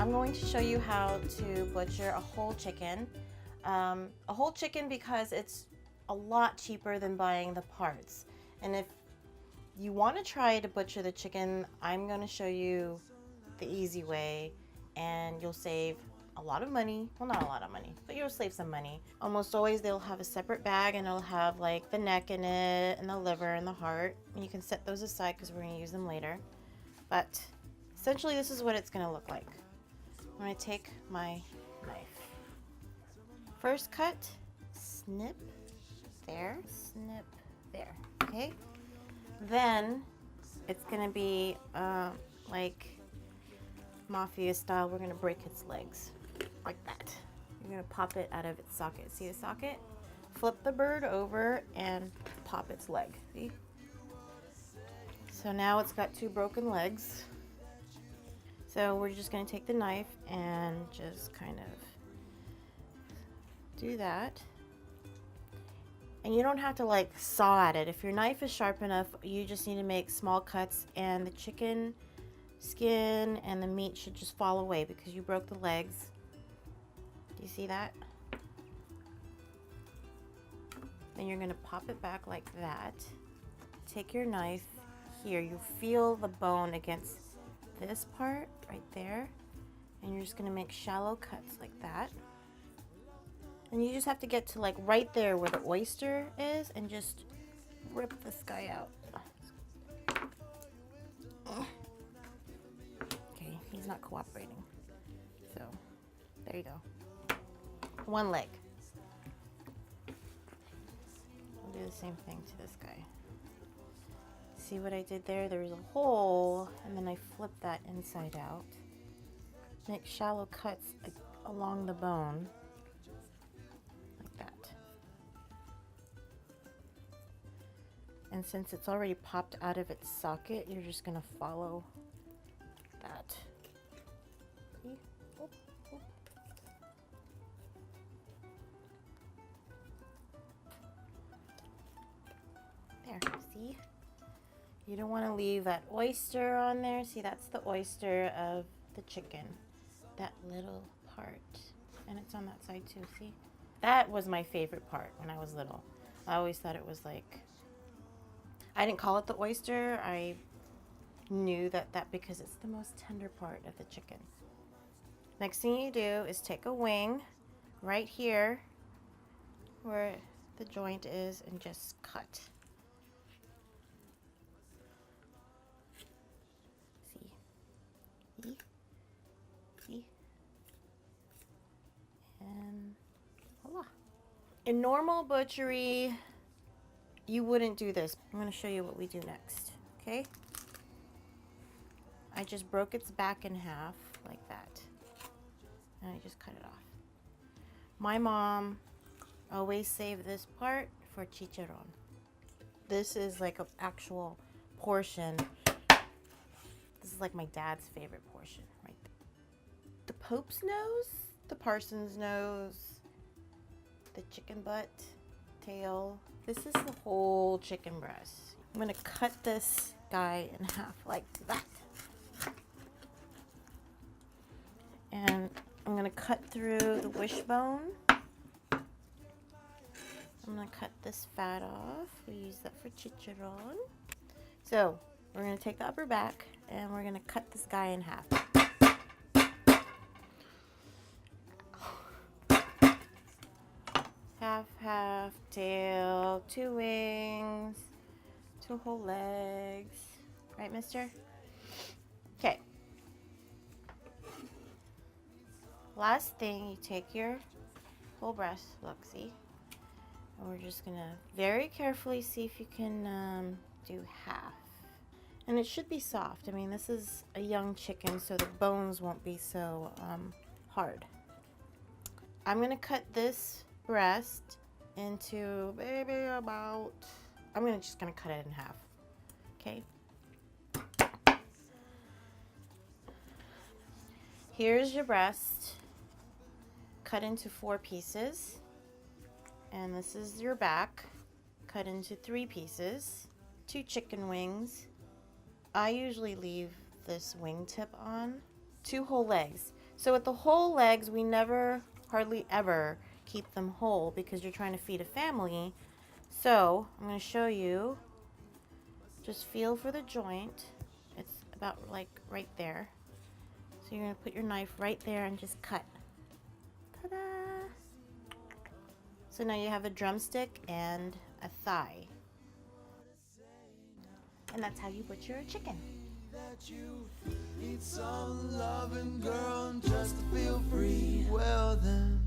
I'm going to show you how to butcher a whole chicken. A whole chicken because it's a lot cheaper than buying the parts. And if you want to try to butcher the chicken, I'm going to show you the easy way and you'll save a lot of money. Well, not a lot of money, but you'll save some money. Almost always they'll have a separate bag and it'll have like the neck in it and the liver and the heart. And you can set those aside because we're going to use them later. But essentially this is what it's going to look like. I'm going to take my knife. First cut, snip there, snip there, okay? Then it's going to be like mafia style. We're going to break its legs like that. You're going to pop it out of its socket. See the socket? Flip the bird over and pop its leg. See? So now it's got two broken legs. So we're just going to take the knife and just kind of do that. And you don't have to like saw at it. If your knife is sharp enough, you just need to make small cuts and the chicken skin and the meat should just fall away because you broke the legs. Do you see that? Then you're going to pop it back like that. Take your knife here. You feel the bone against this part right there, and you're just going to make shallow cuts like that. And you just have to get to like right there where the oyster is and just rip this guy out. Okay, he's not cooperating. So there you go. One leg. I'll do the same thing to this guy. See what I did there? There was a hole, and then I flipped that inside out. Make shallow cuts along the bone, like that. And since it's already popped out of its socket, you're just gonna follow that. See? Oh, oh. There, see? You don't want to leave that oyster on there. See, that's the oyster of the chicken. That little part. And it's on that side too, see? That was my favorite part when I was little. I always thought it was like, I didn't call it the oyster. I knew that because it's the most tender part of the chicken. Next thing you do is take a wing right here where the joint is and just cut. See? And voila. In normal butchery, you wouldn't do this. I'm going to show you what we do next, okay? I just broke its back in half like that. And I just cut it off. My mom always saved this part for chicharron. This is like an actual portion. This is like my dad's favorite portion right there. The Pope's nose, the parson's nose, the chicken butt, tail. This is the whole chicken breast. I'm gonna cut this guy in half like that. And I'm gonna cut through the wishbone. I'm gonna cut this fat off. We use that for chicharron. So we're gonna take the upper back and we're gonna cut this guy in half. Half, tail, two wings, two whole legs. Right, mister? Okay. Last thing, you take your whole breast, look, see? And we're just gonna very carefully see if you can do half. And it should be soft. I mean, this is a young chicken, so the bones won't be so hard. I'm gonna cut this breast into maybe about, just gonna cut it in half, okay? Here's your breast, cut into 4 pieces. And this is your back, cut into 3 pieces. 2 chicken wings. I usually leave this wingtip on. 2 whole legs. So with the whole legs, we never, hardly ever keep them whole because you're trying to feed a family. So I'm going to show you. Just feel for the joint. It's about like right there. So you're going to put your knife right there and just cut. Ta-da! So now you have a drumstick and a thigh. And that's how you butcher a chicken. That you need some loving, girl, and just to feel free. Well then,